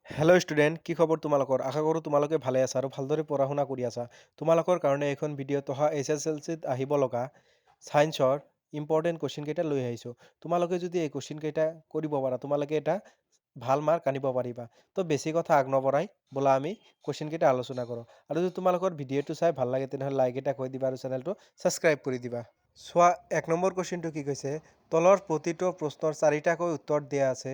Hello' student, কি খবৰ তোমালোকৰ? আশা কৰোঁ তোমালোকে ভালে আছা আৰু ভালদৰে পঢ়া শুনা কৰি আছা। তোমালোকৰ কাৰণে এইখন ভিডিঅ'ত অহা HSLCত আহিব লগা ছায়েন্সৰ ইম্পৰ্টেণ্ট কুৱেশ্যন কেইটা লৈ আহিছোঁ। তোমালোকে যদি এই কুৱেশ্যন কেইটা কৰিব পাৰা, তোমালোকে এটা ভাল মাৰ্ক আনিব পাৰিবা। তো বেছি কথা আগ নবঢ়াই ব'লা আমি কুৱেশ্যন কেইটা আলোচনা কৰোঁ। আৰু যদি তোমালোকৰ ভিডিঅ'টো চাই ভাল লাগে তেনেহ'লে লাইক এটা কৰি দিবা আৰু চেনেলটো ছাবস্ক্ৰাইব কৰি দিবা। চোৱা, 1 নম্বৰ কুৱেশ্যনটো কি কৈছে? তলৰ প্ৰতিটো প্ৰশ্নৰ 4টাকৈ উত্তৰ দিয়া আছে।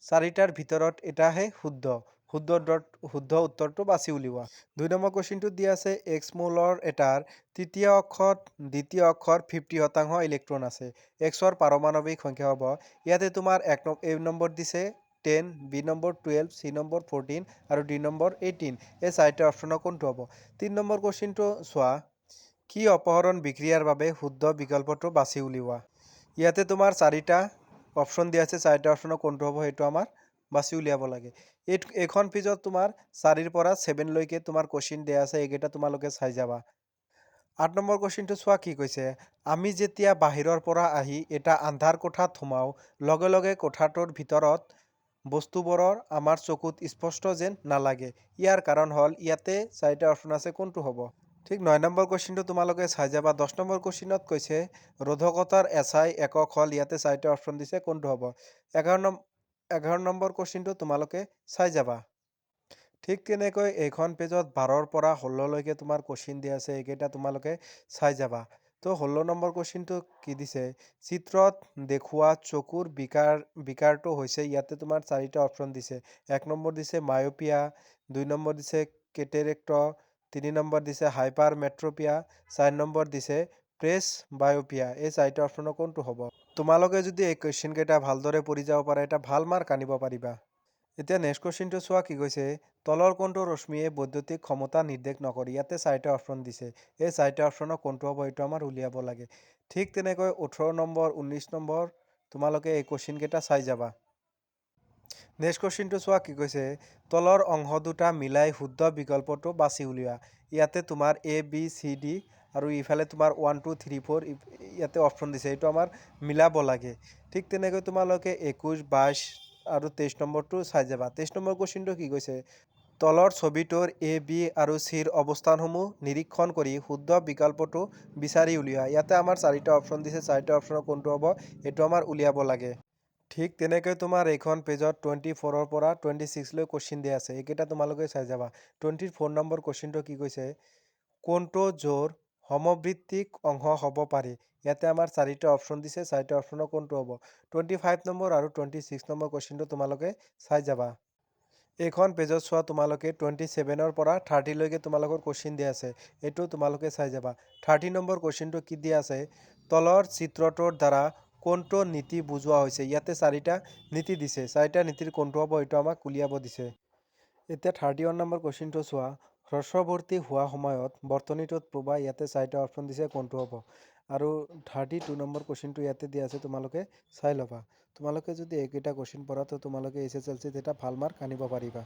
4টাৰ ভিতৰত এটাহে শুদ্ধ। শুদ্ধ উত্তৰটো বাছি উলিওৱা। 2 নম্বৰ কুৱেশ্যনটোত দিয়া আছে এক্স মৌলৰ এটাৰ তৃতীয় অক্ষত দ্বিতীয় অক্ষৰ 50% ইলেক্ট্ৰন আছে। এক্সৰ পাৰমাণৱিক সংখ্যা হ'ব। ইয়াতে তোমাৰ এ নম্বৰ দিছে 10, বি নম্বৰ 12, চি নম্বৰ 14 আৰু ডি নম্বৰ 18। এই 4টা অপশ্যনৰ কোনটো হ'ব? 3 নম্বৰ কুৱেশ্যনটো চোৱা, কি অপহৰণ বিক্ৰিয়াৰ বাবে শুদ্ধ বিকল্পটো বাছি উলিওৱা। ইয়াতে তোমাৰ 4টা অপশ্যন দিয়া আছে। 4টা অপশ্যনৰ কোনটো হ'ব সেইটো আমাৰ বাছি উলিয়াব লাগে। এইখন পেজত তোমাৰ 4ৰ পৰা 7 লৈকে তোমাৰ কুৱেশ্যন দিয়া আছে। এইকেইটা তোমালোকে চাই যাবা। 8 নম্বৰ কুৱেশ্যনটো চোৱা, কি কৈছে? আমি যেতিয়া বাহিৰৰ পৰা আহি এটা আন্ধাৰ কোঠাত সোমাওঁ, লগে লগে কোঠাটোৰ ভিতৰত বস্তুবোৰৰ আমাৰ চকুত স্পষ্ট যেন নালাগে। ইয়াৰ কাৰণ হ'ল ইয়াতে 4টা অপশ্যন আছে, কোনটো হ'ব? ঠিক 9 নম্বৰ কুৱেশ্যনটো তোমালোকে চাই যাবা। 10 নম্বৰ কুৱেশ্যনত কৈছে ৰোধকতাৰ এছআই একক হ'ল, ইয়াতে 4টা অপশ্যন দিছে, কোনটো হ'ব? 11 নম্বৰ কুৱেশ্যনটো তোমালোকে চাই যাবা। ঠিক তেনেকৈ এইখন পেজত 12ৰ পৰা 16 লৈকে তোমাৰ কুৱেশ্যন দিয়া আছে। এইকেইটা তোমালোকে চাই যাবা। তো 16 নম্বৰ কুৱেশ্যনটো কি দিছে? চিত্ৰত দেখুওৱা চকুৰ বিকাৰটো হৈছে, ইয়াতে তোমাৰ 4টা অপশ্যন দিছে। 1 নম্বৰ দিছে মায়োপিয়া, 2 নম্বৰ দিছে কেটেৰেক্ট, 3 নম্বৰ দিছে হাইপাৰ মেট্ৰপিয়া, 4 নম্বৰ দিছে প্ৰেছ বায়োপিয়া। এই 4টা অপশ্যনৰ কোনটো হ'ব? তোমালোকে যদি এই কুৱেশ্যন কেইটা ভালদৰে পঢ়ি যাব পাৰা, এটা ভাল মাৰ্ক আনিব পাৰিবা। এতিয়া নেক্সট কুৱেশ্যনটো চোৱা, কি কৈছে? তলৰ কোনটো ৰশ্মিয়ে বৈদ্যুতিক ক্ষমতা নিৰ্দেশ নকৰে? ইয়াতে 4টা অপশ্যন দিছে। এই 4টা অপশ্যনৰ কোনটো হ'ব এইটো আমাৰ উলিয়াব লাগে। ঠিক তেনেকৈ 18 নম্বৰ, 19 নম্বৰ তোমালোকে এই কুৱেশ্যন কেইটা চাই যাবা। নেক্সট কুৱেশ্যনটো চোৱা, কি কৈছে? তলৰ অংশ দুটা মিলাই শুদ্ধ বিকল্পটো বাছি উলিওৱা। ইয়াতে তোমাৰ এ বি চি ডি আৰু ইফালে তোমাৰ 1 2 3 4 ইয়াতে অপশ্যন দিছে। এইটো আমাৰ মিলাব লাগে। ঠিক তেনেকৈ তোমালোকে 21, 22 আৰু 23 নম্বৰটো চাই যাবা। 23 নম্বৰ কুৱেশ্যনটো কি কৈছে? তলৰ ছবিটোৰ এ বি আৰু চিৰ অৱস্থানসমূহ নিৰীক্ষণ কৰি শুদ্ধ বিকল্পটো বিচাৰি উলিওৱা। ইয়াতে আমাৰ 4টা অপশ্যন দিছে। 4টা অপশ্যনৰ কোনটো হ'ব এইটো আমাৰ উলিয়াব লাগে। ঠিক তেনেকৈ তোমাৰ এইখন পেজত 24ৰ পৰা 26 লৈ কুৱেশ্যন দিয়া আছে। এইকেইটা তোমালোকে চাই যাবা। 24 নম্বৰ কুৱেশ্যনটো কি কৈছে? কোনটো জোৰ সমবৃত্তিক অংশ হ'ব পাৰে? ইয়াতে আমাৰ 4টা অপশ্যন দিছে। 4টা অপশ্যনৰ কোনটো হ'ব? 25 নম্বৰ আৰু 26 নম্বৰ কুৱেশ্যনটো তোমালোকে চাই যাবা। এইখন পেজত চোৱা, তোমালোকে 27ৰ পৰা 30 লৈকে তোমালোকৰ কুৱেশ্যন দিয়া আছে। এইটো তোমালোকে চাই যাবা। 30 নম্বৰ কুৱেশ্যনটো কি দিয়া আছে? তলৰ চিত্ৰটোৰ দ্বাৰা কোনটো নীতি বুজোৱা হৈছে? ইয়াতে 4টা নীতি দিছে। 4টা নীতিৰ কোনটো হ'ব এইটো আমাক উলিয়াব দিছে। এতিয়া 31 নম্বৰ কুৱেশ্যনটো চোৱা, হ্ৰস্বৱৰ্তী হোৱা সময়ত বৰ্তনীটোত প্ৰবাহ, ইয়াতে 4টা অপশ্যন দিছে, কোনটো হ'ব? আৰু 32 নম্বৰ কুৱেশ্যনটো ইয়াতে দিয়া আছে, তোমালোকে চাই ল'বা। তোমালোকে যদি এইকেইটা কুৱেশ্যন পঢ়া তো তোমালোকে HSLCত এটা ভাল মাৰ্ক আনিব পাৰিবা।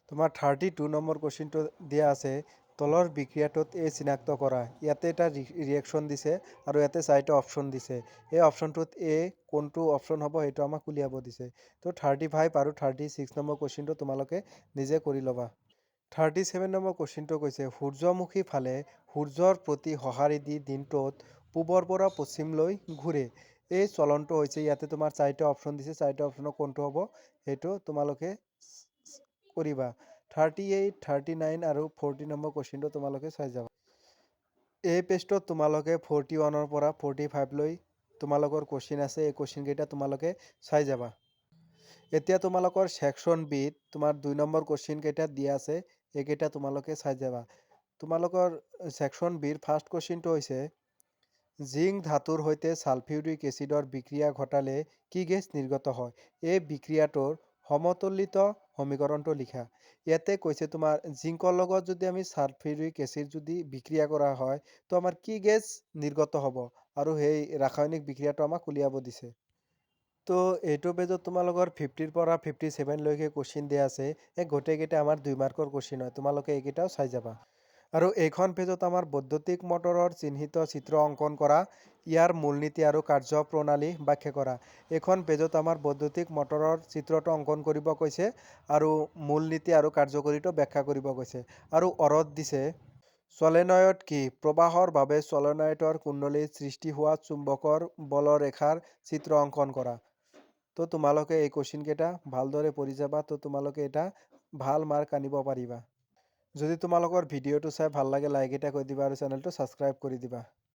তোমাৰ 32 নম্বৰ কুৱেশ্যনটো দিয়া আছে, তলৰ বিক্ৰিয়াটোত এ চিনাক্ত কৰা। ইয়াতে এটা ৰিয়েকশ্যন দিছে আৰু ইয়াতে 4টা অপশ্যন দিছে। এই অপশ্যনটোত এ কোনটো অপশ্যন হ'ব সেইটো আমাক উলিয়াব দিছে। তো 35 আৰু 36 নম্বৰ কুৱেশ্যনটো তোমালোকে নিজে কৰি ল'বা। 37 নম্বৰ কুৱেশ্যনটো কৈছে, সূৰ্যমুখী ফালে সূৰ্যৰ প্ৰতি সঁহাৰি দি দিনটোত পূবৰ পৰা পশ্চিমলৈ ঘূৰে। এই চলনটো হৈছে, ইয়াতে তোমাৰ 4টা অপশ্যন দিছে। 4টা অপশ্যনৰ কোনটো হ'ব সেইটো তোমালোকে কৰিবা। 38, 39 আৰু 40 নম্বৰ কুৱেশ্যনটো তোমালোকে চাই যাবা। এই পেজটোত তোমালোকে 41ৰ পৰা 45 লৈ তোমালোকৰ কুৱেশ্যন আছে। এই কুৱেশ্যন কেইটা তোমালোকে চাই যাবা। এতিয়া তোমালোকৰ ছেকশ্যন বিত তোমাৰ 2 নম্বৰ কুৱেশ্যন কেইটা দিয়া আছে। এইকেইটা তোমালোকে চাই যাবা। তোমালোকৰ ছেকশ্যন বিৰ ফাৰ্ষ্ট কুৱেশ্যনটো হৈছে, জিংক ধাতুৰ সৈতে ছালফিউৰিক এচিডৰ বিক্ৰিয়া ঘটালে কি গেছ নিৰ্গত হয়? এই বিক্ৰিয়াটোৰ সমতুলিত সমীকৰণটো লিখা। ইয়াতে কৈছে তোমাৰ জিংকৰ লগত যদি আমি ছালফিউৰিক এচিড যদি বিক্ৰিয়া কৰা হয় তো আমাৰ কি গেছ নিৰ্গত হ'ব, আৰু সেই ৰাসায়নিক বিক্ৰিয়াটো আমাক উলিয়াব দিছে। তো এইটো পেজত তোমালোকৰ 50ৰ পৰা 57 লৈকে কুৱেশ্যন দিয়া আছে। এই গোটেইকেইটা আমাৰ 2 মাৰ্কৰ কুৱেশ্যন হয়। তোমালোকে এইকেইটাও চাই যাবা। আৰু এইখন পেজত আমাৰ বৈদ্যুতিক মটৰৰ চিহ্নিত চিত্ৰ অংকন কৰা, ইয়াৰ মূলনীতি আৰু কাৰ্যপ্ৰণালী ব্যাখ্যা কৰা। এইখন পেজত আমাৰ বৈদ্যুতিক মটৰৰ চিত্ৰটো অংকন কৰিব কৈছে আৰু মূলনীতি আৰু কাৰ্যকৰীটো ব্যাখ্যা কৰিব কৈছে। আৰু অৰত দিছে সলেনয়ড কি? প্ৰবাহৰ বাবে সলেনয়ডৰ কুণ্ডলীত সৃষ্টি হোৱা চুম্বকৰ বলৰেখাৰ চিত্ৰ অংকন কৰা। তো তোমালোকে এই কুৱেশ্যন কেইটা ভালদৰে পঢ়ি যাবা, তো তোমালোকে এটা ভাল মাৰ্ক আনিব পাৰিবা। যদি তোমালোকৰ ভিডিঅ'টো চাই ভাল লাগে লাইক এটা কৰি দিবা আৰু চেনেলটো ছাবস্ক্ৰাইব কৰি দিবা।